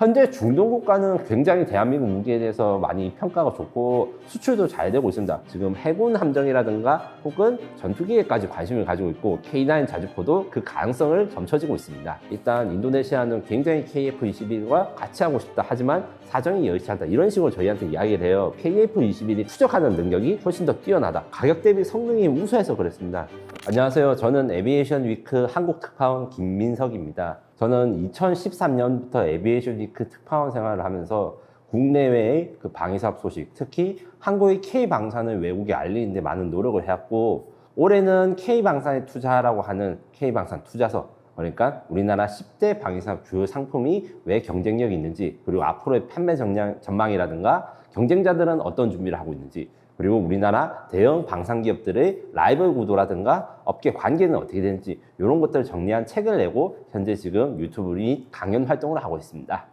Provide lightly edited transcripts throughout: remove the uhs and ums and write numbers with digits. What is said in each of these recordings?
현재 중동 국가는 굉장히 대한민국 무기에 대해서 많이 평가가 좋고 수출도 잘 되고 있습니다. 지금 해군 함정이라든가 혹은 전투기에까지 관심을 가지고 있고 K9 자주포도 그 가능성을 점쳐지고 있습니다. 일단 인도네시아는 굉장히 KF-21과 같이 하고 싶다 하지만 사정이 여의치 않다 이런 식으로 저희한테 이야기를 해요. KF-21이 추적하는 능력이 훨씬 더 뛰어나다. 가격 대비 성능이 우수해서 그랬습니다. 안녕하세요. 저는 에비에이션 위크 한국 특파원 김민석입니다. 저는 2013년부터 에비에이션 위크 특파원 생활을 하면서 국내외의 그 방위사업 소식, 특히 한국의 K방산을 외국에 알리는 데 많은 노력을 해왔고, 올해는 K방산에 투자라고 하는 K방산 투자서, 그러니까 우리나라 10대 방위사업 주요 상품이 왜 경쟁력이 있는지, 그리고 앞으로의 판매 전망이라든가 경쟁자들은 어떤 준비를 하고 있는지, 그리고 우리나라 대형 방산기업들의 라이벌 구도라든가 업계 관계는 어떻게 되는지 이런 것들을 정리한 책을 내고 현재 지금 유튜브 및 강연 활동을 하고 있습니다.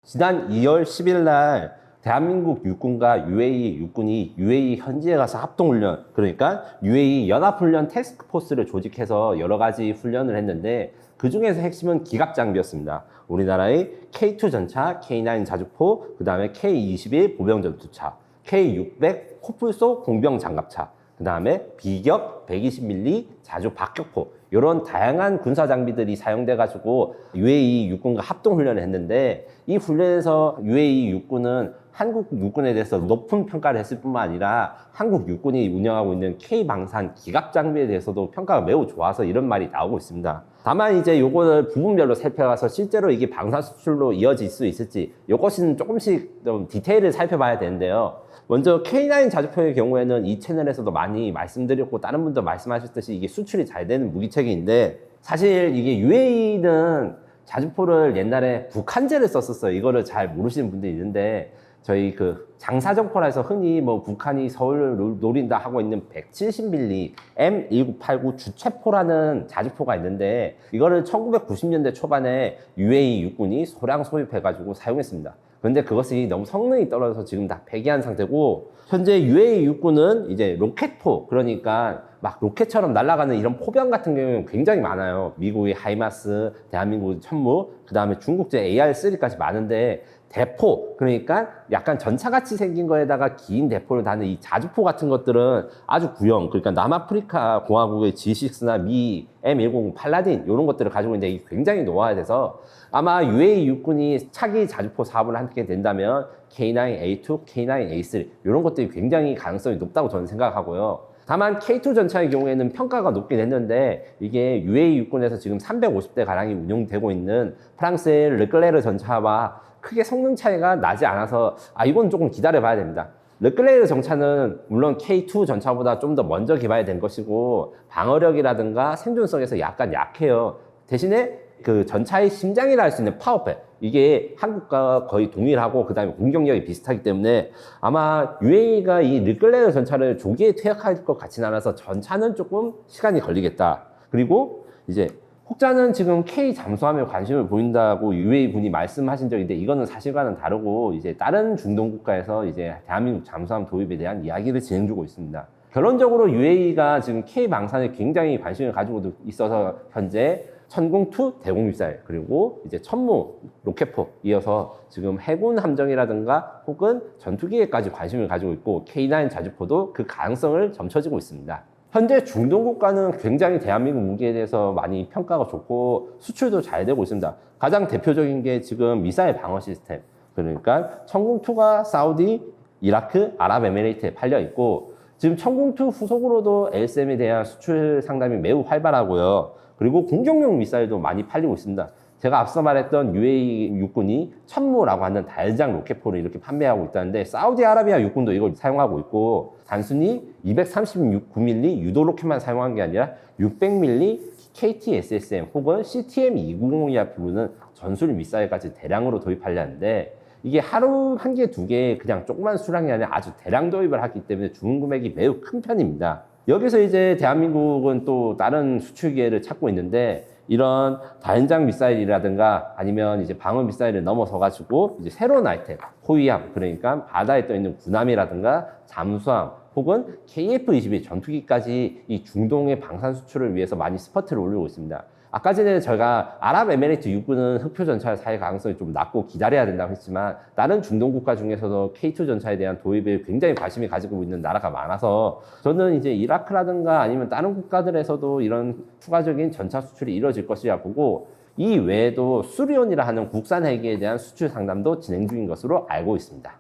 지난 2월 10일 날 대한민국 육군과 UAE 육군이 UAE 현지에 가서 합동훈련, 그러니까 UAE 연합훈련 태스크포스를 조직해서 여러 가지 훈련을 했는데 그 중에서 핵심은 기갑장비였습니다. 우리나라의 K2 전차, K9 자주포, 그 다음에 K21 보병전투차, K600 코뿔소 공병장갑차, 그 다음에 비격 120mm 자주 박격포, 이런 다양한 군사 장비들이 사용돼 가지고 UAE 육군과 합동 훈련을 했는데, 이 훈련에서 UAE 육군은 한국 육군에 대해서 높은 평가를 했을 뿐만 아니라 한국 육군이 운영하고 있는 K방산 기갑 장비에 대해서도 평가가 매우 좋아서 이런 말이 나오고 있습니다. 다만 이제 요거를 부분별로 살펴가서 실제로 이게 방산 수출로 이어질 수 있을지 이것은 조금씩 좀 디테일을 살펴봐야 되는데요. 먼저 K9 자주포의 경우에는 이 채널에서도 많이 말씀드렸고 다른 분도 말씀하셨듯이 이게 수출이 잘 되는 무기체계인데, 사실 이게 UAE는 자주포를 옛날에 북한제를 썼었어요. 이거를 잘 모르시는 분들이 있는데, 저희 그 장사정포라 해서 흔히 뭐 북한이 서울을 노린다 하고 있는 170mm M1989 주체포라는 자주포가 있는데, 이거를 1990년대 초반에 UAE 육군이 소량 소입해가지고 사용했습니다. 그런데 그것이 너무 성능이 떨어져서 지금 다 폐기한 상태고, 현재 UAE 육군은 이제 로켓포, 그러니까 막 로켓처럼 날아가는 이런 포병 같은 경우는 굉장히 많아요. 미국의 하이마스, 대한민국의 천무, 그 다음에 중국제 AR-3까지 많은데, 대포, 그러니까 약간 전차같이 생긴 거에다가 긴 대포를 다는 이 자주포 같은 것들은 아주 구형, 그러니까 남아프리카 공화국의 G6나 미 M109 팔라딘 이런 것들을 가지고 있는데 이게 굉장히 노화돼서 아마 UAE 육군이 차기 자주포 사업을 하게 된다면 K9A2, K9A3 이런 것들이 굉장히 가능성이 높다고 저는 생각하고요. 다만 K2 전차의 경우에는 평가가 높긴 했는데, 이게 UAE 육군에서 지금 350대 가량이 운용되고 있는 프랑스의 르클레르 전차와 크게 성능 차이가 나지 않아서 이건 조금 기다려 봐야 됩니다. 르클레르 전차는 물론 K2 전차보다 좀 더 먼저 개발된 것이고 방어력이라든가 생존성에서 약간 약해요. 대신에 그 전차의 심장이라 할 수 있는 파워팩, 이게 한국과 거의 동일하고 그 다음에 공격력이 비슷하기 때문에 아마 UAE가 이 르클레르 전차를 조기에 퇴역할 것 같지는 않아서 전차는 조금 시간이 걸리겠다. 그리고 이제 혹자는 지금 K 잠수함에 관심을 보인다고 UAE 군이 말씀하신 적인데, 이거는 사실과는 다르고 이제 다른 중동 국가에서 이제 대한민국 잠수함 도입에 대한 이야기를 진행 중고 있습니다. 결론적으로 UAE가 지금 K 방산에 굉장히 관심을 가지고 있어서 현재 천공2 대공 미사일, 그리고 이제 천무 로켓포 이어서 지금 해군 함정이라든가 혹은 전투기에까지 관심을 가지고 있고 K9 자주포도 그 가능성을 점쳐지고 있습니다. 현재 중동 국가는 굉장히 대한민국 무기에 대해서 많이 평가가 좋고 수출도 잘 되고 있습니다. 가장 대표적인 게 지금 미사일 방어 시스템, 그러니까 천공2가 사우디, 이라크, 아랍에미레이트에 팔려 있고, 지금 천공2 후속으로도 LSM에 대한 수출 상담이 매우 활발하고요. 그리고 공격용 미사일도 많이 팔리고 있습니다. 제가 앞서 말했던 UAE 육군이 천무라고 하는 다연장 로켓포를 이렇게 판매하고 있다는데, 사우디아라비아 육군도 이걸 사용하고 있고, 단순히 236mm 유도 로켓만 사용한 게 아니라 600mm KT-SSM 혹은 CTM-290이라 부르는 전술 미사일까지 대량으로 도입하려는데, 이게 하루 한 개, 두 개 그냥 조그만 수량이 아니라 아주 대량 도입을 하기 때문에 주문 금액이 매우 큰 편입니다. 여기서 이제 대한민국은 또 다른 수출 기회를 찾고 있는데, 이런 다연장 미사일이라든가 아니면 이제 방어 미사일을 넘어서 가지고 이제 새로운 아이템, 호위함, 그러니까 바다에 떠 있는 군함이라든가 잠수함 혹은 KF-21 전투기까지 이 중동의 방산 수출을 위해서 많이 스퍼트를 올리고 있습니다. 아까 전에 저희가 아랍에미리트 육군은 흑표 전차의 사회 가능성이 좀 낮고 기다려야 된다고 했지만 다른 중동 국가 중에서도 K2 전차에 대한 도입에 굉장히 관심이 가지고 있는 나라가 많아서 저는 이제 이라크라든가 아니면 다른 국가들에서도 이런 추가적인 전차 수출이 이루어질 것이라 보고 이 외에도 수리온이라 하는 국산 헬기에 대한 수출 상담도 진행 중인 것으로 알고 있습니다.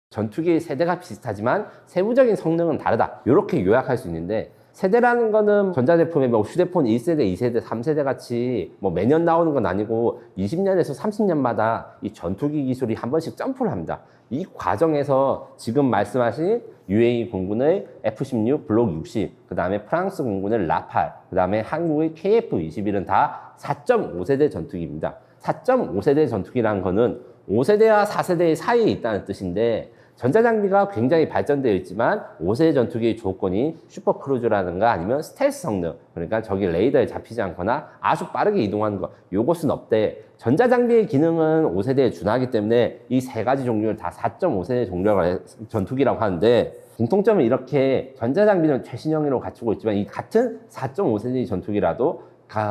전투기 세대가 비슷하지만 세부적인 성능은 다르다. 이렇게 요약할 수 있는데 세대라는 거는 전자제품에 뭐 휴대폰 1세대, 2세대, 3세대 같이 뭐 매년 나오는 건 아니고 20년에서 30년마다 이 전투기 기술이 한 번씩 점프를 합니다. 이 과정에서 지금 말씀하신 UAE 공군의 F-16 블록 60, 그 다음에 프랑스 공군의 라팔, 그 다음에 한국의 KF-21은 다 4.5세대 전투기입니다. 4.5세대 전투기라는 거는 5세대와 4세대 사이에 있다는 뜻인데 전자장비가 굉장히 발전되어 있지만 5세대 전투기의 조건이 슈퍼크루즈라든가 아니면 스텔스 성능, 그러니까 적이 레이더에 잡히지 않거나 아주 빠르게 이동하는 것, 요것은 없대. 전자장비의 기능은 5세대에 준하기 때문에 이 세 가지 종류를 다 4.5세대 종류의 전투기라고 하는데 공통점은 이렇게 전자장비는 최신형으로 갖추고 있지만 이 같은 4.5세대 전투기라도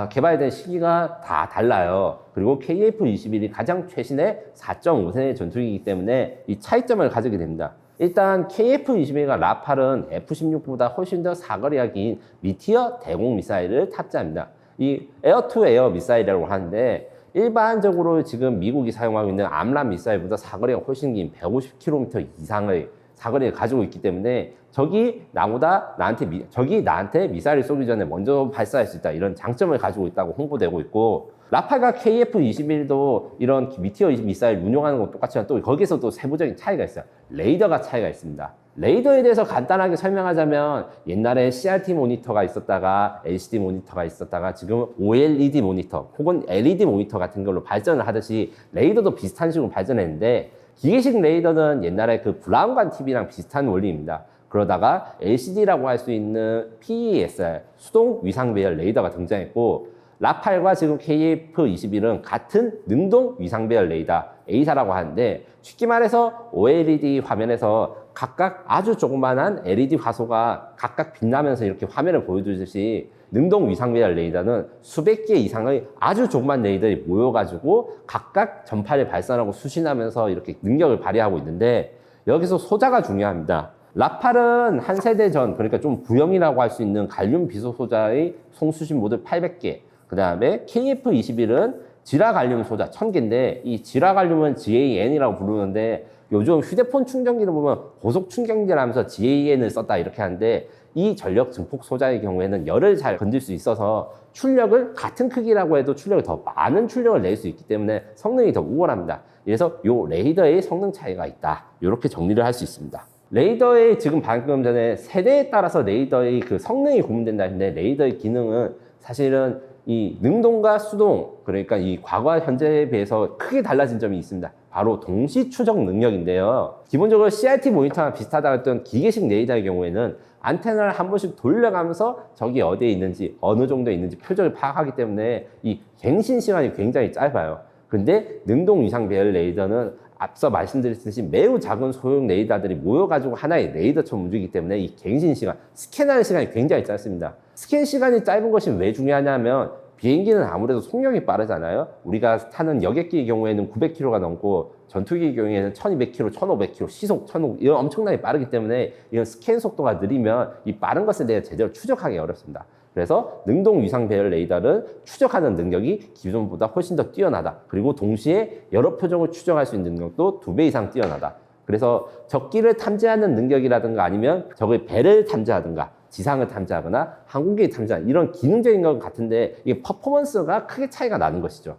개발된 시기가 다 달라요. 그리고 KF-21이 가장 최신의 4.5세대 전투기이기 때문에 이 차이점을 가지게 됩니다. 일단 KF-21과 라팔은 F-16보다 훨씬 더 사거리가 긴 미티어 대공 미사일을 탑재합니다. 이 에어-투-에어 미사일이라고 하는데 일반적으로 지금 미국이 사용하고 있는 암람 미사일보다 사거리가 훨씬 긴 150km 이상의 사거리를 가지고 있기 때문에 적이 나한테 미사일을 쏘기 전에 먼저 발사할 수 있다, 이런 장점을 가지고 있다고 홍보되고 있고, 라팔과 KF-21도 이런 미티어 미사일 운용하는 건 똑같지만 또 거기서 또 세부적인 차이가 있어요. 레이더가 차이가 있습니다. 레이더에 대해서 간단하게 설명하자면 옛날에 CRT 모니터가 있었다가 LCD 모니터가 있었다가 지금 OLED 모니터 혹은 LED 모니터 같은 걸로 발전을 하듯이 레이더도 비슷한 식으로 발전했는데, 기계식 레이더는 옛날에 그 브라운관 TV랑 비슷한 원리입니다. 그러다가 LCD라고 할 수 있는 PESR, 수동 위상 배열 레이더가 등장했고, 라팔과 지금 KF-21은 같은 능동 위상 배열 레이더 A사라고 하는데, 쉽게 말해서 OLED 화면에서 각각 아주 조그만한 LED 화소가 각각 빛나면서 이렇게 화면을 보여주듯이 능동 위상 배열 레이더는 수백 개 이상의 아주 조그만 레이더에 모여가지고 각각 전파를 발산하고 수신하면서 이렇게 능력을 발휘하고 있는데, 여기서 소자가 중요합니다. 라팔은 한 세대 전, 그러니까 좀 부형이라고 할 수 있는 갈륨 비소 소자의 송수신 모듈 800개, 그 다음에 KF-21은 지라 갈륨 소자 1000개인데 이 지라 갈륨은 GAN이라고 부르는데 요즘 휴대폰 충전기를 보면 고속 충전기를 하면서 GAN을 썼다 이렇게 하는데, 이 전력 증폭 소자의 경우에는 열을 잘 건질 수 있어서 출력을 같은 크기라고 해도 출력을 더 많은 출력을 낼 수 있기 때문에 성능이 더 우월합니다. 그래서 요 레이더의 성능 차이가 있다, 이렇게 정리를 할 수 있습니다. 레이더의 지금 방금 전에 세대에 따라서 레이더의 그 성능이 구분된다 했는데, 레이더의 기능은 사실은 이 능동과 수동, 그러니까 이 과거와 현재에 비해서 크게 달라진 점이 있습니다. 바로 동시 추적 능력인데요. 기본적으로 CRT 모니터랑 비슷하다고 했던 기계식 레이더의 경우에는 안테나를 한 번씩 돌려가면서 적이 어디에 있는지, 어느 정도에 있는지 표적을 파악하기 때문에 이 갱신 시간이 굉장히 짧아요. 근데 능동 위상 배열 레이더는 앞서 말씀드렸듯이 매우 작은 소형 레이더들이 모여가지고 하나의 레이더처럼 움직이기 때문에 이 갱신 시간, 스캔하는 시간이 굉장히 짧습니다. 스캔 시간이 짧은 것이 왜 중요하냐면, 비행기는 아무래도 속력이 빠르잖아요. 우리가 타는 여객기의 경우에는 900km가 넘고 전투기의 경우에는 1200km, 1500km, 시속 1500km 이런 엄청나게 빠르기 때문에 이런 스캔 속도가 느리면 이 빠른 것에 대해 제대로 추적하기 어렵습니다. 그래서 능동 위상 배열 레이더는 추적하는 능력이 기존보다 훨씬 더 뛰어나다. 그리고 동시에 여러 표적을 추적할 수 있는 능력도 2배 이상 뛰어나다. 그래서 적기를 탐지하는 능력이라든가 아니면 적의 배를 탐지하든가 지상을 탐지하거나 항공기를 탐지하는 이런 기능적인 것 같은데, 이게 퍼포먼스가 크게 차이가 나는 것이죠.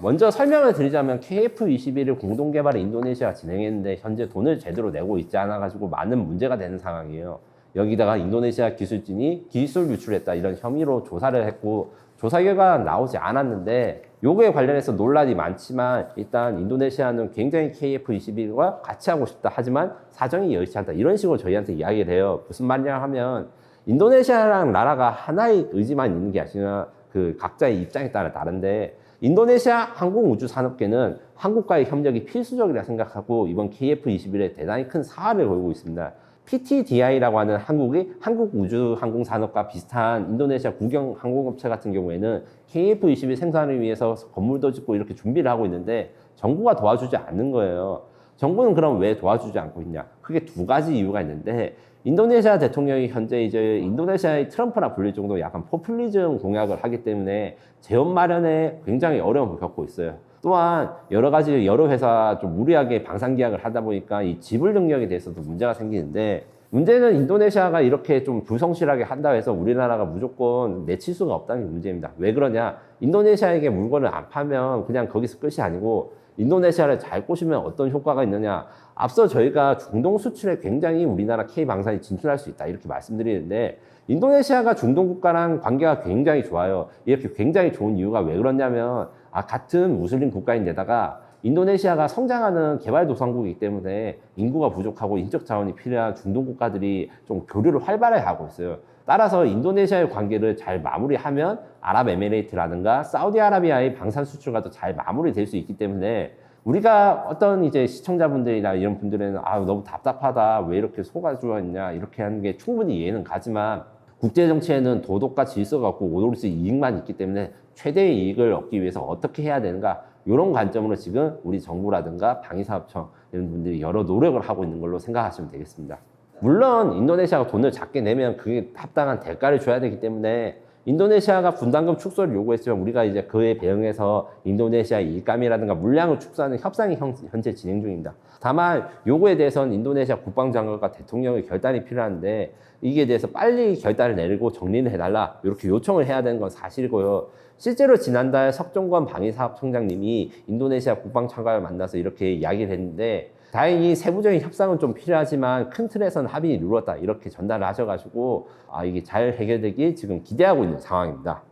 먼저 설명을 드리자면 KF-21을 공동 개발을 인도네시아가 진행했는데 현재 돈을 제대로 내고 있지 않아 가지고 많은 문제가 되는 상황이에요. 여기다가 인도네시아 기술진이 기술 유출했다 이런 혐의로 조사를 했고, 조사 결과가 나오지 않았는데 요거에 관련해서 논란이 많지만, 일단 인도네시아는 굉장히 KF-21과 같이 하고 싶다, 하지만 사정이 여의치 않다, 이런 식으로 저희한테 이야기를 해요. 무슨 말이냐 하면, 인도네시아랑 나라가 하나의 의지만 있는 게 아니라 그 각자의 입장에 따라 다른데, 인도네시아 항공우주산업계는 한국과의 협력이 필수적이라 생각하고 이번 KF-21에 대단히 큰 사활을 걸고 있습니다. PTDI라고 하는 한국우주항공산업과 비슷한 인도네시아 국영 항공업체 같은 경우에는 KF-21 생산을 위해서 건물도 짓고 이렇게 준비를 하고 있는데 정부가 도와주지 않는 거예요. 정부는 그럼 왜 도와주지 않고 있냐? 크게 두 가지 이유가 있는데, 인도네시아 대통령이 현재 이제 인도네시아의 트럼프라 불릴 정도로 약간 포퓰리즘 공약을 하기 때문에 재원 마련에 굉장히 어려움을 겪고 있어요. 또한 여러 가지 여러 회사 좀 무리하게 방산 계약을 하다 보니까 이 지불 능력에 대해서도 문제가 생기는데, 문제는 인도네시아가 이렇게 좀 불성실하게 한다 해서 우리나라가 무조건 내칠 수가 없다는 게 문제입니다. 왜 그러냐? 인도네시아에게 물건을 안 파면 그냥 거기서 끝이 아니고 인도네시아를 잘 꼬시면 어떤 효과가 있느냐? 앞서 저희가 중동 수출에 굉장히 우리나라 K방산이 진출할 수 있다 이렇게 말씀드리는데, 인도네시아가 중동 국가랑 관계가 굉장히 좋아요. 이렇게 굉장히 좋은 이유가 왜 그러냐면, 같은 무슬림 국가인데다가 인도네시아가 성장하는 개발도상국이기 때문에 인구가 부족하고 인적 자원이 필요한 중동 국가들이 좀 교류를 활발하게 하고 있어요. 따라서 인도네시아의 관계를 잘 마무리하면 아랍에미레이트라든가 사우디아라비아의 방산 수출과도 잘 마무리될 수 있기 때문에, 우리가 어떤 이제 시청자분들이나 이런 분들은 너무 답답하다, 왜 이렇게 속아주어 있냐 이렇게 하는 게 충분히 이해는 가지만, 국제 정치에는 도덕과 질서가 없고 오로지 이익만 있기 때문에 최대의 이익을 얻기 위해서 어떻게 해야 되는가, 이런 관점으로 지금 우리 정부라든가 방위사업청 이런 분들이 여러 노력을 하고 있는 걸로 생각하시면 되겠습니다. 물론 인도네시아가 돈을 작게 내면 그게 합당한 대가를 줘야 되기 때문에 인도네시아가 분담금 축소를 요구했지만 우리가 이제 그에 대응해서 인도네시아 일감이라든가 물량을 축소하는 협상이 현재 진행 중입니다. 다만 요구에 대해서는 인도네시아 국방장관과 대통령의 결단이 필요한데, 이게 대해서 빨리 결단을 내리고 정리를 해달라 이렇게 요청을 해야 되는 건 사실이고요. 실제로 지난달 석종권 방위사업청장님이 인도네시아 국방장관을 만나서 이렇게 이야기를 했는데, 다행히 세부적인 협상은 좀 필요하지만 큰 틀에서는 합의를 이루었다 이렇게 전달을 하셔가지고 이게 잘 해결되길 지금 기대하고 있는 상황입니다.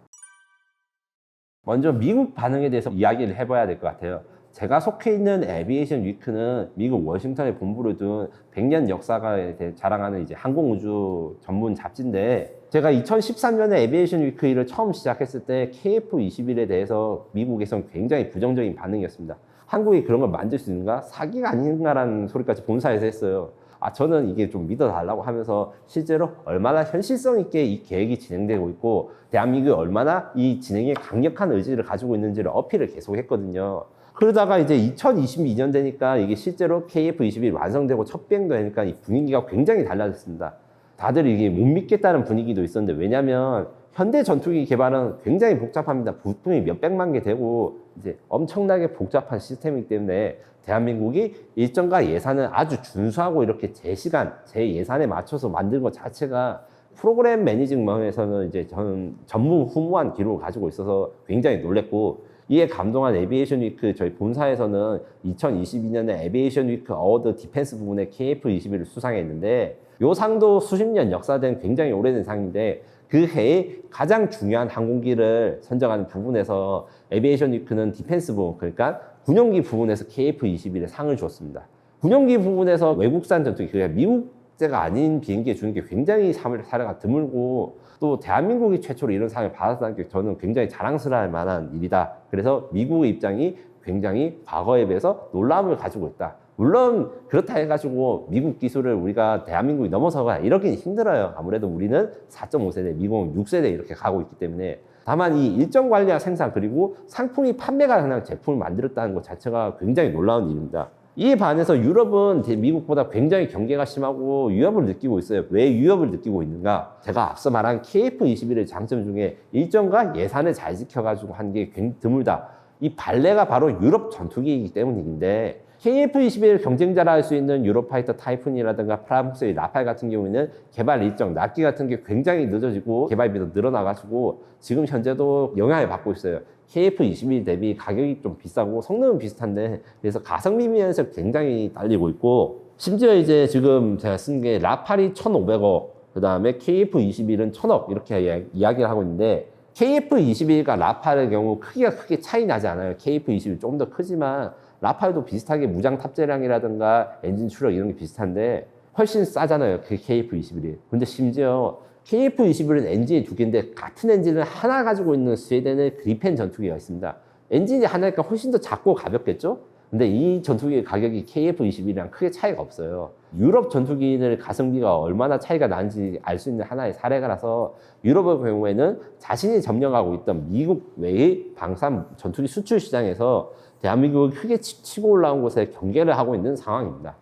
먼저 미국 반응에 대해서 이야기를 해봐야 될 것 같아요. 제가 속해 있는 에비에이션 위크는 미국 워싱턴에 본부를 둔 100년 역사가 자랑하는 이제 항공우주 전문 잡지인데, 제가 2013년에 에비에이션 위크 일을 처음 시작했을 때 KF-21에 대해서 미국에서는 굉장히 부정적인 반응이었습니다. 한국이 그런 걸 만들 수 있는가? 사기가 아닌가라는 소리까지 본사에서 했어요. 저는 이게 좀 믿어달라고 하면서 실제로 얼마나 현실성 있게 이 계획이 진행되고 있고 대한민국이 얼마나 이 진행에 강력한 의지를 가지고 있는지를 어필을 계속 했거든요. 그러다가 이제 2022년 되니까 이게 실제로 KF-21 완성되고 첫 비행도 하니까 이 분위기가 굉장히 달라졌습니다. 다들 이게 못 믿겠다는 분위기도 있었는데, 왜냐면 현대 전투기 개발은 굉장히 복잡합니다. 부품이 몇백만 개 되고 이제 엄청나게 복잡한 시스템이기 때문에 대한민국이 일정과 예산을 아주 준수하고 이렇게 제 시간, 제 예산에 맞춰서 만든 것 자체가 프로그램 매니징먼트에서는 이제 저는 전무후무한 기록을 가지고 있어서 굉장히 놀랬고, 이에 감동한 에비에이션 위크 저희 본사에서는 2022년에 에비에이션 위크 어워드 디펜스 부분에 KF-21을 수상했는데, 이 상도 수십 년 역사된 굉장히 오래된 상인데, 그 해에 가장 중요한 항공기를 선정하는 부분에서 에비에이션 위크는 디펜스 부분, 그러니까 군용기 부분에서 KF-21에 상을 줬습니다. 군용기 부분에서 외국산 전투기, 그러니까 미국제가 아닌 비행기에 주는 게 굉장히 사례가 드물고, 또 대한민국이 최초로 이런 상을 받았다는 게 저는 굉장히 자랑스러울 만한 일이다. 그래서 미국의 입장이 굉장히 과거에 비해서 놀라움을 가지고 있다. 물론 그렇다 해가지고 미국 기술을 우리가 대한민국이 넘어서가 이러긴 힘들어요. 아무래도 우리는 4.5세대, 미국은 6세대 이렇게 가고 있기 때문에. 다만 이 일정 관리와 생산 그리고 상품이 판매가 가능한 제품을 만들었다는 것 자체가 굉장히 놀라운 일입니다. 이에 반해서 유럽은 미국보다 굉장히 경계가 심하고 위협을 느끼고 있어요. 왜 위협을 느끼고 있는가? 제가 앞서 말한 KF-21의 장점 중에 일정과 예산을 잘 지켜가지고 한 게 굉장히 드물다. 이 발레가 바로 유럽 전투기이기 때문인데, KF-21 경쟁자라 할 수 있는 유로파이터 타이푼이라든가 프라모스의 라팔 같은 경우에는 개발 일정, 납기 같은 게 굉장히 늦어지고 개발비도 늘어나가지고 지금 현재도 영향을 받고 있어요. KF-21 대비 가격이 좀 비싸고 성능은 비슷한데, 그래서 가성비 면에서 굉장히 딸리고 있고, 심지어 이제 지금 제가 쓴 게 라팔이 1,500억, 그 다음에 KF-21은 1,000억 이렇게 이야기를 하고 있는데, KF-21과 라팔의 경우 크기가 크게 차이 나지 않아요. KF-21 조금 더 크지만 라팔도 비슷하게 무장 탑재량이라든가 엔진 추력 이런 게 비슷한데 훨씬 싸잖아요. 그 KF-21이. 근데 심지어 KF-21은 엔진이 두 개인데 같은 엔진을 하나 가지고 있는 스웨덴의 그리펜 전투기가 있습니다. 엔진이 하나니까 훨씬 더 작고 가볍겠죠? 근데 이 전투기 가격이 KF-21이랑 크게 차이가 없어요. 유럽 전투기들 가성비가 얼마나 차이가 나는지 알 수 있는 하나의 사례가라서 유럽의 경우에는 자신이 점령하고 있던 미국 외의 방산 전투기 수출 시장에서 대한민국이 크게 치고 올라온 곳에 경계를 하고 있는 상황입니다.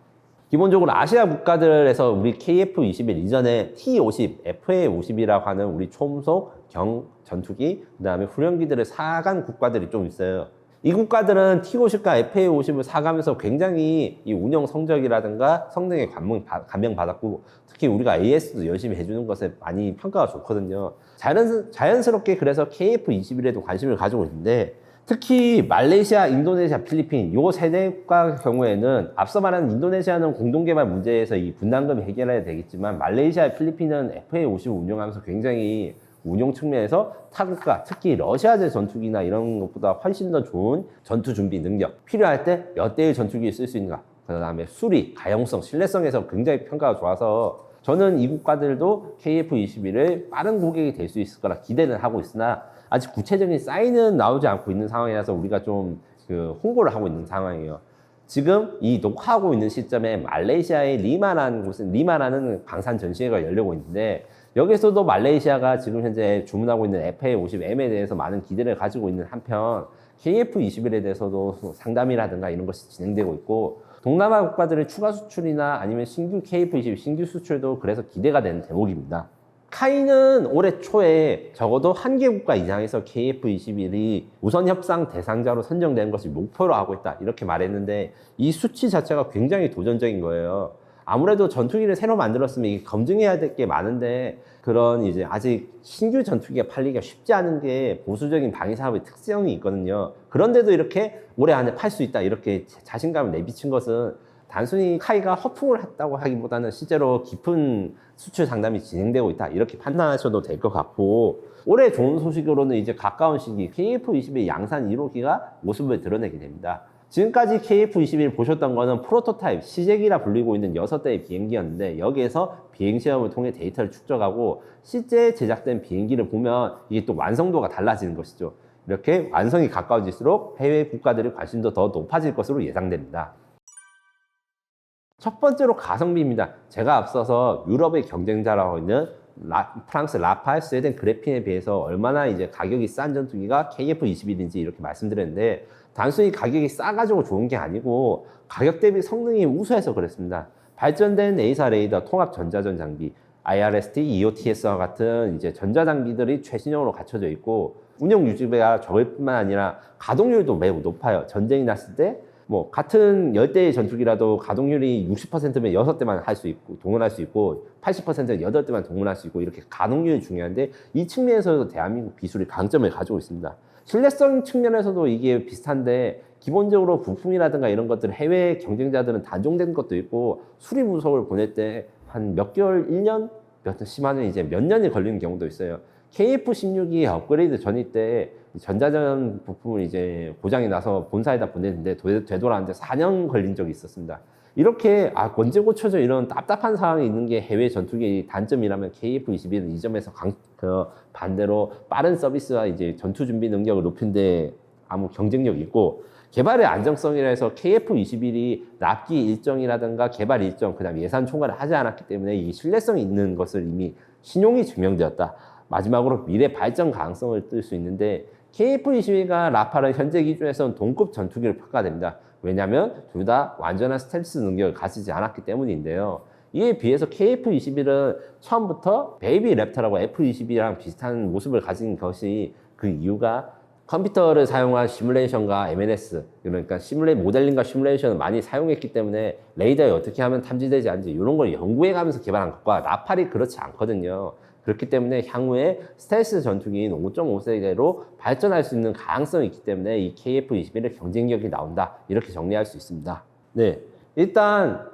기본적으로 아시아 국가들에서 우리 KF-21 이전에 T-50, FA-50이라고 하는 우리 초음속 경 전투기, 그 다음에 후련기들을 사간 국가들이 좀 있어요. 이 국가들은 T-50과 FA-50을 사가면서 굉장히 이 운영 성적이라든가 성능에 감명받았고, 특히 우리가 AS도 열심히 해주는 것에 많이 평가가 좋거든요. 자연스럽게 그래서 KF-21에도 관심을 가지고 있는데, 특히 말레이시아, 인도네시아, 필리핀 요 세대과 경우에는 앞서 말한 인도네시아는 공동개발 문제에서 이 분담금을 해결해야 되겠지만, 말레이시아, 필리핀은 FA-50을 운영하면서 굉장히 운용 측면에서 타국가, 특히 러시아제 전투기나 이런 것보다 훨씬 더 좋은 전투 준비 능력, 필요할 때 몇 대의 전투기를 쓸 수 있는가, 그 다음에 수리, 가용성, 신뢰성에서 굉장히 평가가 좋아서 저는 이 국가들도 KF-21을 빠른 고객이 될 수 있을 거라 기대는 하고 있으나 아직 구체적인 사인은 나오지 않고 있는 상황이라서 우리가 좀 홍보를 하고 있는 상황이에요. 지금 이 녹화하고 있는 시점에 말레이시아의 리마라는 방산 전시회가 열리고 있는데, 여기서도 말레이시아가 지금 현재 주문하고 있는 FA-50M에 대해서 많은 기대를 가지고 있는 한편 KF-21에 대해서도 상담이라든가 이런 것이 진행되고 있고, 동남아 국가들의 추가 수출이나 아니면 신규 KF-21 신규 수출도 그래서 기대가 되는 대목입니다. 카이는 올해 초에 적어도 한 개 국가 이상에서 KF-21이 우선 협상 대상자로 선정되는 것을 목표로 하고 있다, 이렇게 말했는데 이 수치 자체가 굉장히 도전적인 거예요. 아무래도 전투기를 새로 만들었으면 이게 검증해야 될 게 많은데, 그런 이제 아직 신규 전투기가 팔리기가 쉽지 않은 게 보수적인 방위 사업의 특성이 있거든요. 그런데도 이렇게 올해 안에 팔 수 있다, 이렇게 자신감을 내비친 것은 단순히 카이가 허풍을 했다고 하기보다는 실제로 깊은 수출 상담이 진행되고 있다, 이렇게 판단하셔도 될 것 같고, 올해 좋은 소식으로는 이제 가까운 시기 KF-21 양산 1호기가 모습을 드러내게 됩니다. 지금까지 KF-21 보셨던 거는 프로토타입, 시제기라 불리고 있는 6대의 비행기였는데, 여기에서 비행시험을 통해 데이터를 축적하고 실제 제작된 비행기를 보면 이게 또 완성도가 달라지는 것이죠. 이렇게 완성이 가까워질수록 해외 국가들의 관심도 더 높아질 것으로 예상됩니다. 첫 번째로 가성비입니다. 제가 앞서서 유럽의 경쟁자라고 있는 프랑스 라팔, 스웨덴 그래핀에 비해서 얼마나 이제 가격이 싼 전투기가 KF-21인지 이렇게 말씀드렸는데, 단순히 가격이 싸가지고 좋은 게 아니고 가격 대비 성능이 우수해서 그랬습니다. 발전된 에이사 레이더, 통합 전자전 장비, IRST, EOTS와 같은 이제 전자장비들이 최신형으로 갖춰져 있고, 운영 유지비가 적을 뿐만 아니라 가동률도 매우 높아요. 전쟁이 났을 때 뭐 같은 10대의 전투기라도 가동률이 60%면 6대만 할 수 있고 동원할 수 있고, 80%는 8대만 동원할 수 있고, 이렇게 가동률이 중요한데 이 측면에서도 대한민국 기술이 강점을 가지고 있습니다. 신뢰성 측면에서도 이게 비슷한데, 기본적으로 부품이라든가 이런 것들 해외 경쟁자들은 단종된 것도 있고, 수리 부속을 보낼 때 한 몇 개월, 1년, 심하면 이제 몇 년이 걸리는 경우도 있어요. KF-16이 업그레이드 전일 때 전자전 부품을 이제 고장이 나서 본사에다 보냈는데 되돌아왔는데 4년 걸린 적이 있었습니다. 이렇게 언제 고쳐져, 이런 답답한 상황이 있는 게 해외 전투기의 단점이라면 KF-21은 이 점에서 반대로 빠른 서비스와 이제 전투 준비 능력을 높이는데 아무 경쟁력이 있고, 개발의 안정성이라 해서 KF-21이 납기 일정이라든가 개발 일정, 그다음 예산 총괄을 하지 않았기 때문에 이 신뢰성이 있는 것을 이미 신용이 증명되었다. 마지막으로 미래 발전 가능성을 뜰 수 있는데, KF-21과 라팔은 현재 기준에서는 동급 전투기로 평가됩니다. 왜냐하면 둘 다 완전한 스텔스 능력을 가지지 않았기 때문인데요. 이에 비해서 KF-21은 처음부터 베이비 랩터라고 F-22랑 비슷한 모습을 가진 것이, 그 이유가 컴퓨터를 사용한 시뮬레이션과 MNS, 그러니까 모델링과 시뮬레이션을 많이 사용했기 때문에 레이더에 어떻게 하면 탐지되지 않는지 이런 걸 연구해가면서 개발한 것과 라팔이 그렇지 않거든요. 그렇기 때문에 향후에 스텔스 전투기인 5.5세대로 발전할 수 있는 가능성이 있기 때문에 이 KF-21의 경쟁력이 나온다, 이렇게 정리할 수 있습니다. 네, 일단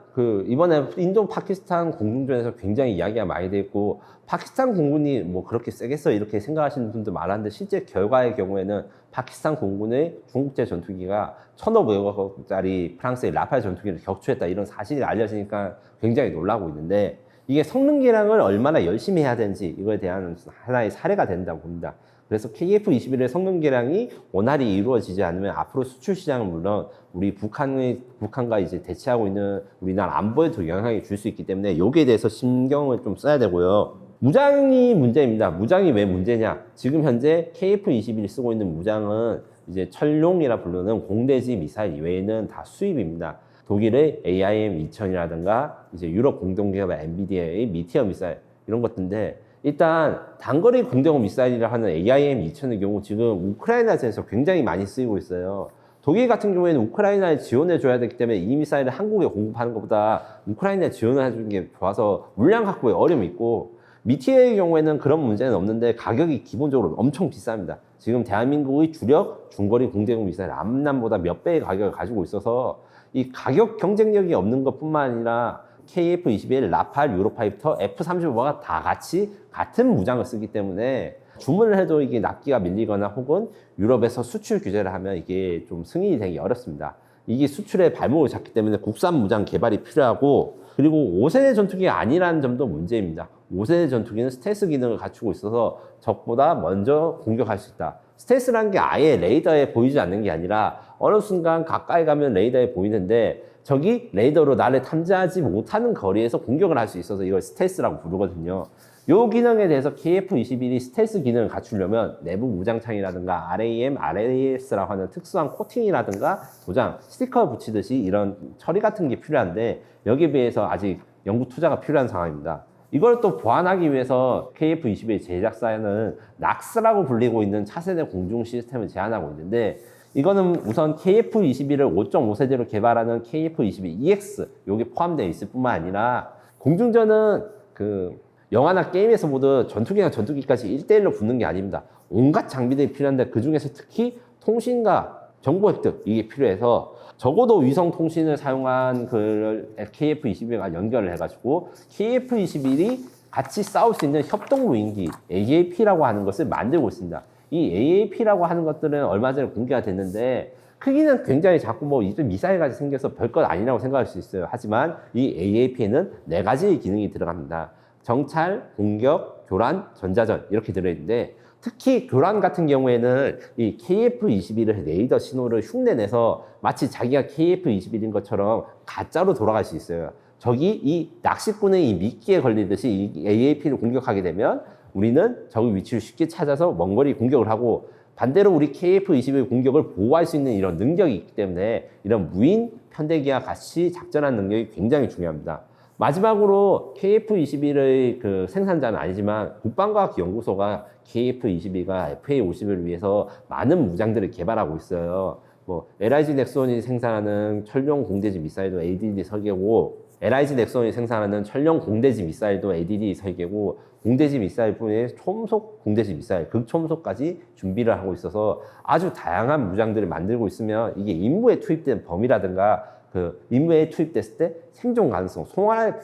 이번에 인도 파키스탄 공군전에서 굉장히 이야기가 많이 돼 있고, 파키스탄 공군이 뭐 그렇게 세겠어 이렇게 생각하시는 분들 많았는데, 실제 결과의 경우에는 파키스탄 공군의 중국제 전투기가 1,500억짜리 프랑스의 라팔 전투기를 격추했다, 이런 사실이 알려지니까 굉장히 놀라고 있는데, 이게 성능 개량을 얼마나 열심히 해야 되는지 이거에 대한 하나의 사례가 된다고 봅니다. 그래서 KF-21의 성능 개량이 원활히 이루어지지 않으면 앞으로 수출 시장은 물론 우리 북한과 이제 대치하고 있는 우리나라 안보에도 영향이 줄 수 있기 때문에 여기에 대해서 신경을 좀 써야 되고요. 무장이 문제입니다. 무장이 왜 문제냐? 지금 현재 KF-21이 쓰고 있는 무장은 이제 철룡이라 부르는 공대지 미사일 이외에는 다 수입입니다. 독일의 AIM-2000이라든가 이제 유럽 공동기업 엔비디아의 미티어 미사일 이런 것들인데 일단 단거리 공대공 미사일이라 하는 AIM-2000의 경우 지금 우크라이나전에서 굉장히 많이 쓰이고 있어요. 독일 같은 경우에는 우크라이나에 지원해 줘야 되기 때문에 이 미사일을 한국에 공급하는 것보다 우크라이나에 지원을 해주는 게 좋아서 물량 확보에 어려움이 있고 미티어의 경우에는 그런 문제는 없는데 가격이 기본적으로 엄청 비쌉니다. 지금 대한민국의 주력 중거리 공대공 미사일 암람보다 몇 배의 가격을 가지고 있어서 이 가격 경쟁력이 없는 것뿐만 아니라 KF-21, 라팔, 유로파이터, F-35가 다 같이 같은 무장을 쓰기 때문에 주문을 해도 이게 납기가 밀리거나 혹은 유럽에서 수출 규제를 하면 이게 좀 승인이 되기 어렵습니다. 이게 수출의 발목을 잡기 때문에 국산 무장 개발이 필요하고 그리고 5세대 전투기가 아니라는 점도 문제입니다. 5세대 전투기는 스텔스 기능을 갖추고 있어서 적보다 먼저 공격할 수 있다. 스텔스라는 게 아예 레이더에 보이지 않는 게 아니라 어느 순간 가까이 가면 레이더에 보이는데 적이 레이더로 나를 탐지하지 못하는 거리에서 공격을 할 수 있어서 이걸 스텔스라고 부르거든요. 이 기능에 대해서 KF-21이 스텔스 기능을 갖추려면 내부 무장창이라든가 RAM, RAS라고 하는 특수한 코팅이라든가 도장, 스티커 붙이듯이 이런 처리 같은 게 필요한데 여기에 비해서 아직 연구 투자가 필요한 상황입니다. 이걸 또 보완하기 위해서 KF-21 제작사에는 낙스라고 불리고 있는 차세대 공중 시스템을 제안하고 있는데 이거는 우선 KF-21을 5.5세대로 개발하는 KF-22EX 요게 포함되어 있을 뿐만 아니라 공중전은 그 영화나 게임에서 보듯 전투기랑 전투기까지 1대1로 붙는 게 아닙니다. 온갖 장비들이 필요한데 그 중에서 특히 통신과 정보 획득 이게 필요해서 적어도 위성 통신을 사용한 그 KF-21과 연결을 해가지고 KF-21이 같이 싸울 수 있는 협동 무인기 AAP라고 하는 것을 만들고 있습니다. 이 AAP라고 하는 것들은 얼마 전에 공개가 됐는데 크기는 굉장히 작고 뭐 이제 미사일까지 생겨서 별것 아니라고 생각할 수 있어요. 하지만 이 AAP에는 4가지의 기능이 들어갑니다. 정찰, 공격, 교란, 전자전 이렇게 들어있는데 특히 교란 같은 경우에는 이 KF-21의 레이더 신호를 흉내내서 마치 자기가 KF-21인 것처럼 가짜로 돌아갈 수 있어요. 적이 이 낚시꾼의 이 미끼에 걸리듯이 이 AAP를 공격하게 되면 우리는 적의 위치를 쉽게 찾아서 먼 거리 공격을 하고 반대로 우리 KF-21 공격을 보호할 수 있는 이런 능력이 있기 때문에 이런 무인 편대기와 같이 작전하는 능력이 굉장히 중요합니다. 마지막으로 KF-21의 그 생산자는 아니지만 국방과학연구소가 KF-21과 FA-50을 위해서 많은 무장들을 개발하고 있어요. 뭐 LIG 넥슨이 생산하는 철룡 공대지 미사일도 ADD 설계고 LIG 넥슨이 생산하는 철룡 공대지 미사일도 ADD 설계고 공대지 미사일뿐에 초음속 공대지 미사일, 극초음속까지 준비를 하고 있어서 아주 다양한 무장들을 만들고 있으면 이게 임무에 투입된 범위라든가 그 임무에 투입됐을 때 생존 가능성,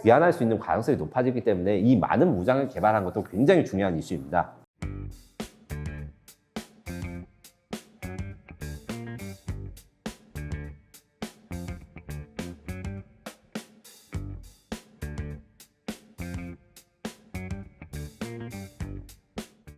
귀환할 수 있는 가능성이 높아지기 때문에 이 많은 무장을 개발한 것도 굉장히 중요한 이슈입니다.